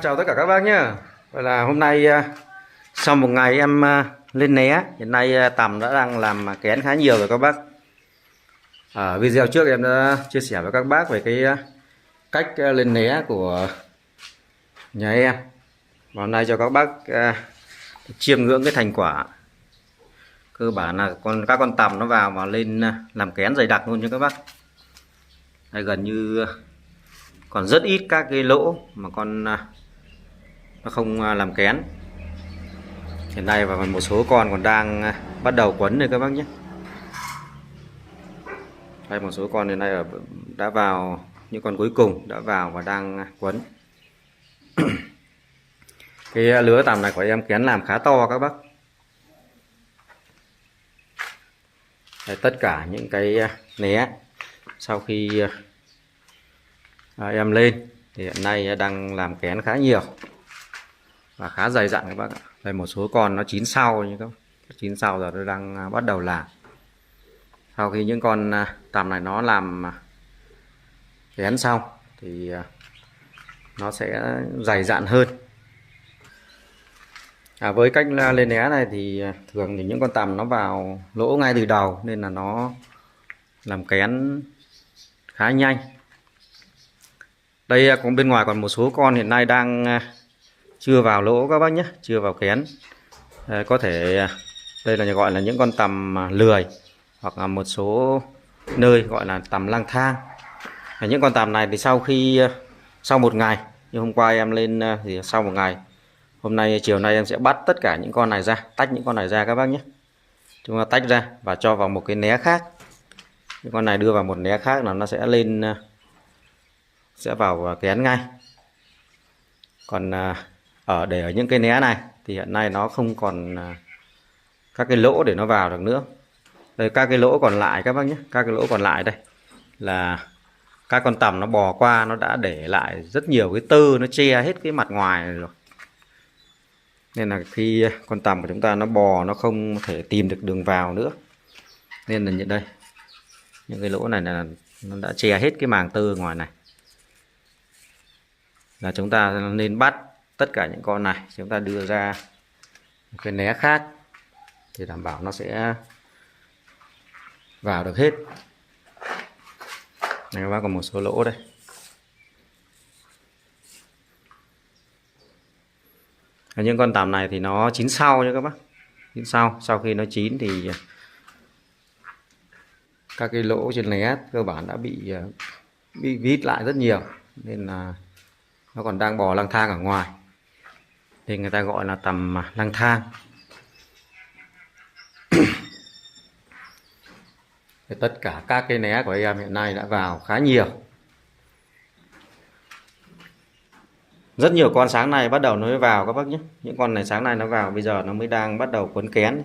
Chào tất cả các bác nhé. Vậy là hôm nay sau một ngày em lên né, hiện nay tầm đã đang làm kén khá nhiều rồi các bác. Ở video trước em đã chia sẻ với các bác về cái cách lên né của nhà em. Và hôm nay cho các bác chiêm ngưỡng cái thành quả. Cơ bản là các con tằm nó vào mà lên làm kén dày đặc luôn nha các bác. Đây gần như còn rất ít các cái lỗ mà con nó không làm kén. Hiện nay và một số con còn đang bắt đầu quấn đây các bác nhé. Đây một số con hiện nay đã vào, những con cuối cùng đã vào và đang quấn. Cái lứa tằm này của em kén làm khá to các bác. Đây, tất cả những cái né sau khi em lên thì hiện nay đang làm kén khá nhiều và khá dày dặn các bác ạ. Đây một số con nó chín sau như các bác. Chín sau rồi nó đang bắt đầu làm. Sau khi những con tằm này nó làm kén xong thì nó sẽ dày dặn hơn. Với cách lên né này thì thường thì những con tằm nó vào lỗ ngay từ đầu nên là nó làm kén khá nhanh. Đây cũng bên ngoài còn một số con hiện nay đang chưa vào lỗ các bác nhé, chưa vào kén. Có thể đây là gọi là những con tằm lười, hoặc là một số nơi gọi là tằm lang thang. Những con tằm này thì sau một ngày, như hôm qua em lên thì sau một ngày, hôm nay chiều nay em sẽ bắt tất cả những con này ra, tách những con này ra các bác nhé. Chúng ta tách ra và cho vào một cái né khác. Những con này đưa vào một né khác là nó sẽ lên, sẽ vào kén ngay. Còn để ở những cái né này thì hiện nay nó không còn các cái lỗ để nó vào được nữa. Đây các cái lỗ còn lại các bác nhé, các cái lỗ còn lại đây là các con tằm nó bò qua, nó đã để lại rất nhiều cái tơ, nó che hết cái mặt ngoài này rồi. Nên là khi con tằm của chúng ta nó bò, nó không thể tìm được đường vào nữa. Nên là như đây, những cái lỗ này là nó đã che hết cái màng tơ ngoài này. Là chúng ta nên bắt tất cả những con này, chúng ta đưa ra một cái né khác thì đảm bảo nó sẽ vào được hết. Này các bác, còn một số lỗ đây. Những con tằm này thì nó chín sau nha các bác. Chín sau khi nó chín thì các cái lỗ trên né cơ bản đã bị vít lại rất nhiều, nên là nó còn đang bò lang thang ở ngoài. Thì người ta gọi là tằm lang thang. Tất cả các cái né của em hiện nay đã vào khá nhiều. Rất nhiều con sáng nay bắt đầu nó mới vào các bác nhé. Những con này sáng nay nó vào, bây giờ nó mới đang bắt đầu quấn kén.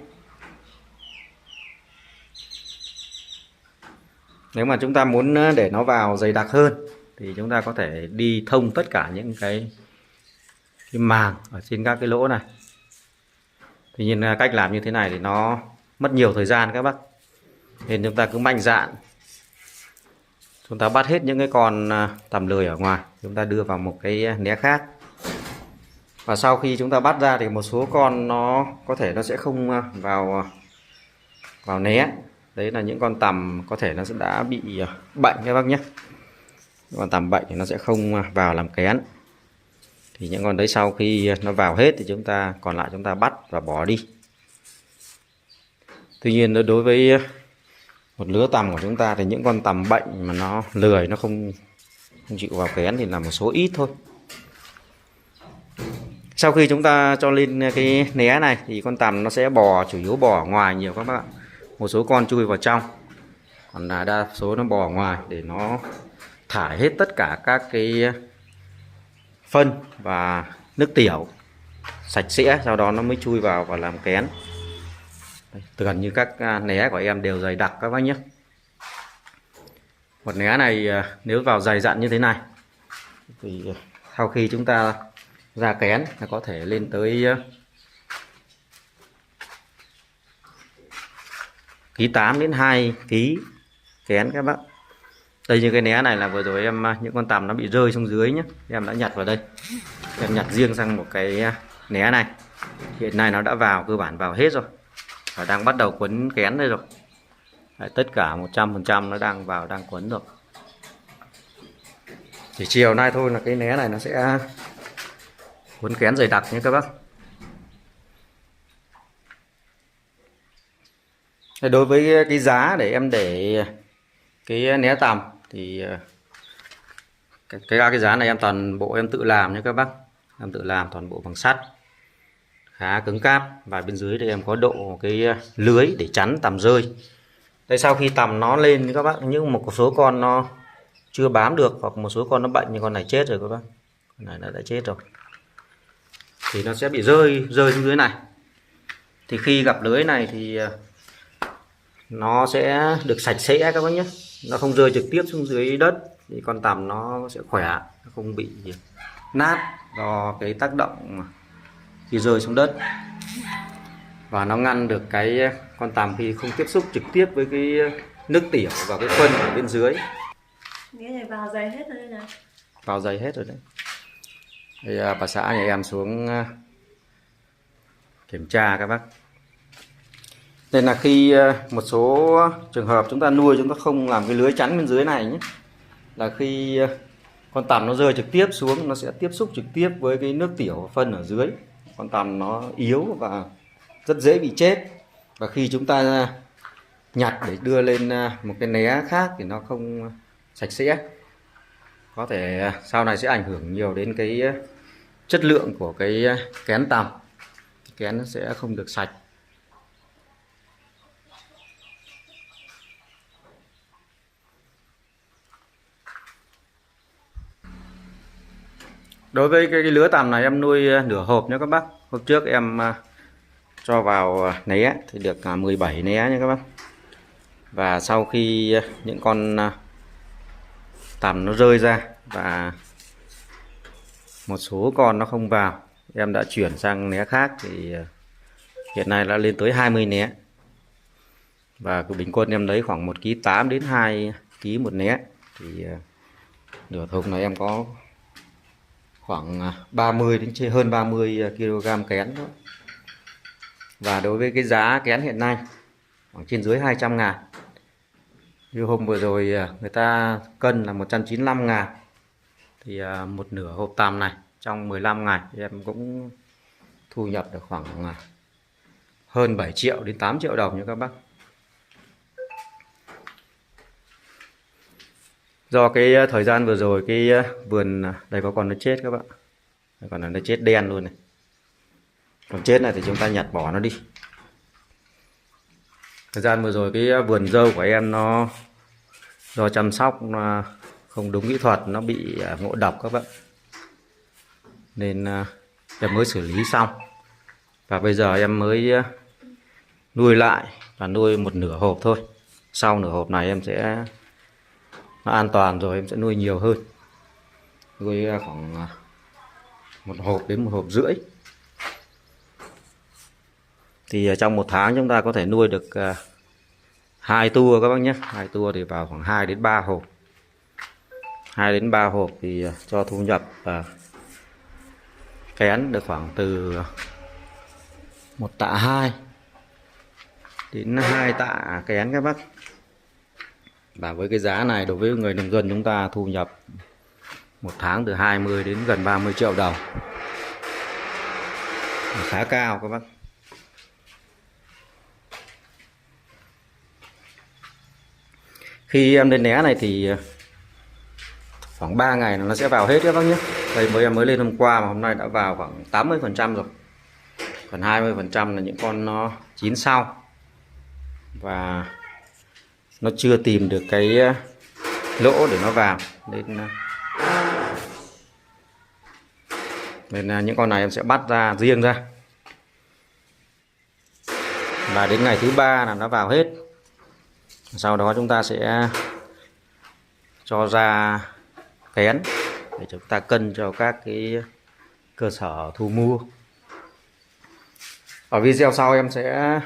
Nếu mà chúng ta muốn để nó vào dày đặc hơn thì chúng ta có thể đi thông tất cả những cái màng ở trên các cái lỗ này. Tuy nhiên cách làm như thế này thì nó mất nhiều thời gian các bác. Nên chúng ta cứ mạnh dạn, chúng ta bắt hết những cái con tằm lười ở ngoài, chúng ta đưa vào một cái né khác. Và sau khi chúng ta bắt ra thì một số con nó có thể nó sẽ không vào né. Đấy là những con tằm có thể nó sẽ đã bị bệnh các bác nhé. Những con tằm bệnh thì nó sẽ không vào làm kén. Thì những con đấy sau khi nó vào hết thì chúng ta còn lại chúng ta bắt và bỏ đi. Tuy nhiên đối với một lứa tằm của chúng ta thì những con tằm bệnh mà nó lười, nó không chịu vào kén thì là một số ít thôi. Sau khi chúng ta cho lên cái né này thì con tằm nó sẽ bò, chủ yếu bò ở ngoài nhiều các bác ạ. Một số con chui vào trong, còn là đa số nó bò ở ngoài để nó thải hết tất cả các cái phân và nước tiểu sạch sẽ, sau đó nó mới chui vào và làm kén. Gần như các né của em đều dày đặc các bác nhé. Một né này nếu vào dày dặn như thế này thì sau khi chúng ta ra kén là có thể lên tới ký 8 đến 2 ký kén các bác. Đây, như cái né này là vừa rồi em những con tằm nó bị rơi xuống dưới nhé, em đã nhặt vào đây, em nhặt riêng sang một cái né này. Hiện nay nó đã vào, cơ bản vào hết rồi và đang bắt đầu quấn kén đây rồi. Đấy, tất cả 100% nó đang vào, đang quấn rồi. Chỉ chiều nay thôi là cái né này nó sẽ quấn kén dày đặc nhé các bác. Đối với cái giá để em để cái né tằm thì cái giá này em toàn bộ em tự làm nhé các bác. Em tự làm toàn bộ bằng sắt, khá cứng cáp, và bên dưới thì em có độ cái lưới để chắn tằm rơi. Đây, sau khi tằm nó lên các bác, nhưng một số con nó chưa bám được hoặc một số con nó bệnh, như con này chết rồi các bác, con này nó đã chết rồi thì nó sẽ bị rơi xuống dưới này. Thì khi gặp lưới này thì nó sẽ được sạch sẽ các bác nhé, nó không rơi trực tiếp xuống dưới đất thì con tằm nó sẽ khỏe, nó không bị nát do cái tác động khi rơi xuống đất, và nó ngăn được cái con tằm khi không tiếp xúc trực tiếp với cái nước tiểu và cái phân ở bên dưới. Nghĩa này vào dày hết rồi đây này. Vào dày hết rồi đấy. Đây, bà xã nhà em xuống kiểm tra các bác. Đây là khi một số trường hợp chúng ta nuôi chúng ta không làm cái lưới chắn bên dưới này nhé, là khi con tằm nó rơi trực tiếp xuống, nó sẽ tiếp xúc trực tiếp với cái nước tiểu và phân ở dưới. Con tằm nó yếu và rất dễ bị chết, và khi chúng ta nhặt để đưa lên một cái né khác thì nó không sạch sẽ, có thể sau này sẽ ảnh hưởng nhiều đến cái chất lượng của cái kén tằm, kén nó sẽ không được sạch. Đối với cái lứa tằm này em nuôi nửa hộp nhé các bác. Hôm trước em cho vào né thì được 17 né nha các bác. Và sau khi những con tằm nó rơi ra và một số con nó không vào, em đã chuyển sang né khác thì hiện nay đã lên tới 20 né. Và bình quân em lấy khoảng 1,8 kg đến 2 kg một né. Thì nửa thùng này em có khoảng 30 đến hơn 30 kg kén đó. Và đối với cái giá kén hiện nay khoảng trên dưới 200.000. Như hôm vừa rồi người ta cân là 195.000. Thì một nửa hộp tằm này trong 15 ngày em cũng thu nhập được khoảng hơn 7 triệu đến 8 triệu đồng nha các bác. Do cái thời gian vừa rồi cái vườn đây có con nó chết các bạn. Còn nó chết đen luôn này. Còn chết này thì chúng ta nhặt bỏ nó đi. Thời gian vừa rồi cái vườn dâu của em nó do chăm sóc không đúng kỹ thuật, nó bị ngộ độc các bạn. Nên em mới xử lý xong. Và bây giờ em mới nuôi lại và nuôi một nửa hộp thôi. Sau nửa hộp này em sẽ nó an toàn rồi em sẽ nuôi nhiều hơn. Nuôi khoảng một hộp đến một hộp rưỡi. Thì trong một tháng chúng ta có thể nuôi được 2 tour các bác nhé. 2 tour thì vào khoảng 2 đến 3 hộp. 2 đến 3 hộp thì cho thu nhập kén được khoảng từ 1 tạ 2 đến 2 tạ kén các bác. Và với cái giá này đối với người nông dân chúng ta thu nhập một tháng từ 20 đến gần 30 triệu đồng. Khá cao các bác. Khi em lên né này thì khoảng 3 ngày nó sẽ vào hết các bác nhé. Đây em mới lên hôm qua mà hôm nay đã vào khoảng 80% rồi. Còn 20% là những con nó chín sau. Và nó chưa tìm được cái lỗ để nó vào. Nên những con này em sẽ bắt ra riêng ra. Và đến ngày thứ 3 là nó vào hết. Sau đó chúng ta sẽ cho ra kén để chúng ta cân cho các cái cơ sở thu mua. Ở video sau em sẽ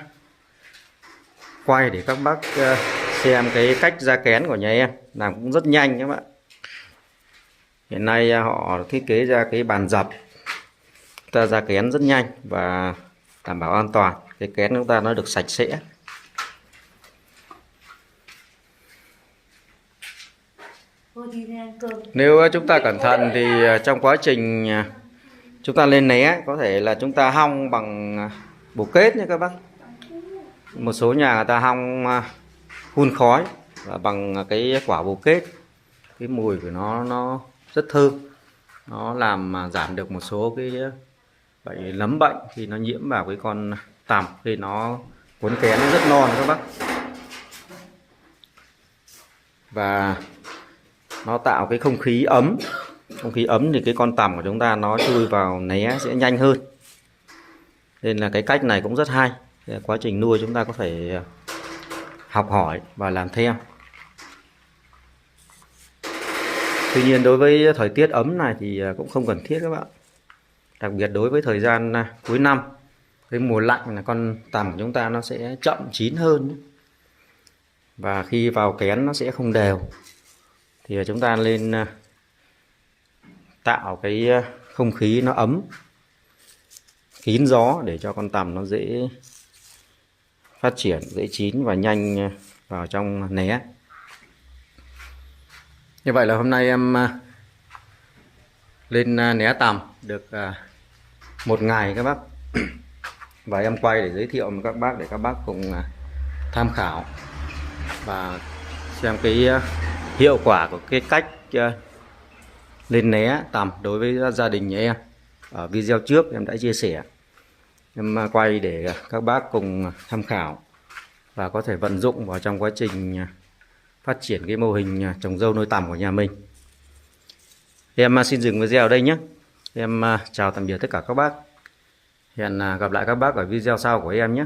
quay để các bác xem cái cách ra kén của nhà em làm cũng rất nhanh các bạn. Hiện nay họ thiết kế ra cái bàn dập, ta ra kén rất nhanh và đảm bảo an toàn. Cái kén chúng ta nó được sạch sẽ. Thôi đi ra ăn cơm. Nếu chúng ta cẩn thận thì trong quá trình chúng ta lên né có thể là chúng ta hong bằng bồ kết nha các bác. Một số nhà người ta hong hun khói và bằng cái quả bồ kết. Cái mùi của nó rất thơm. Nó làm giảm được một số cái bệnh nấm bệnh khi nó nhiễm vào cái con tằm, khi nó cuốn kén nó rất non các bác. Và nó tạo cái không khí ấm. Không khí ấm thì cái con tằm của chúng ta nó chui vào né sẽ nhanh hơn. Nên là cái cách này cũng rất hay. Quá trình nuôi chúng ta có thể học hỏi và làm theo. Tuy nhiên đối với thời tiết ấm này thì cũng không cần thiết các bạn. Đặc biệt đối với thời gian cuối năm, cái mùa lạnh là con tằm của chúng ta nó sẽ chậm chín hơn. Và khi vào kén nó sẽ không đều. Thì chúng ta nên tạo cái không khí nó ấm, kín gió để cho con tằm nó dễ phát triển, dễ chín và nhanh vào trong né. Như vậy là hôm nay em lên né tằm được một ngày các bác. Và em quay để giới thiệu với các bác để các bác cùng tham khảo và xem cái hiệu quả của cái cách lên né tằm đối với gia đình nhà em. Ở video trước em đã chia sẻ, em quay để các bác cùng tham khảo và có thể vận dụng vào trong quá trình phát triển cái mô hình trồng dâu nuôi tằm của nhà mình. Em xin dừng video ở đây nhé. Em chào tạm biệt tất cả các bác. Hẹn gặp lại các bác ở video sau của em nhé.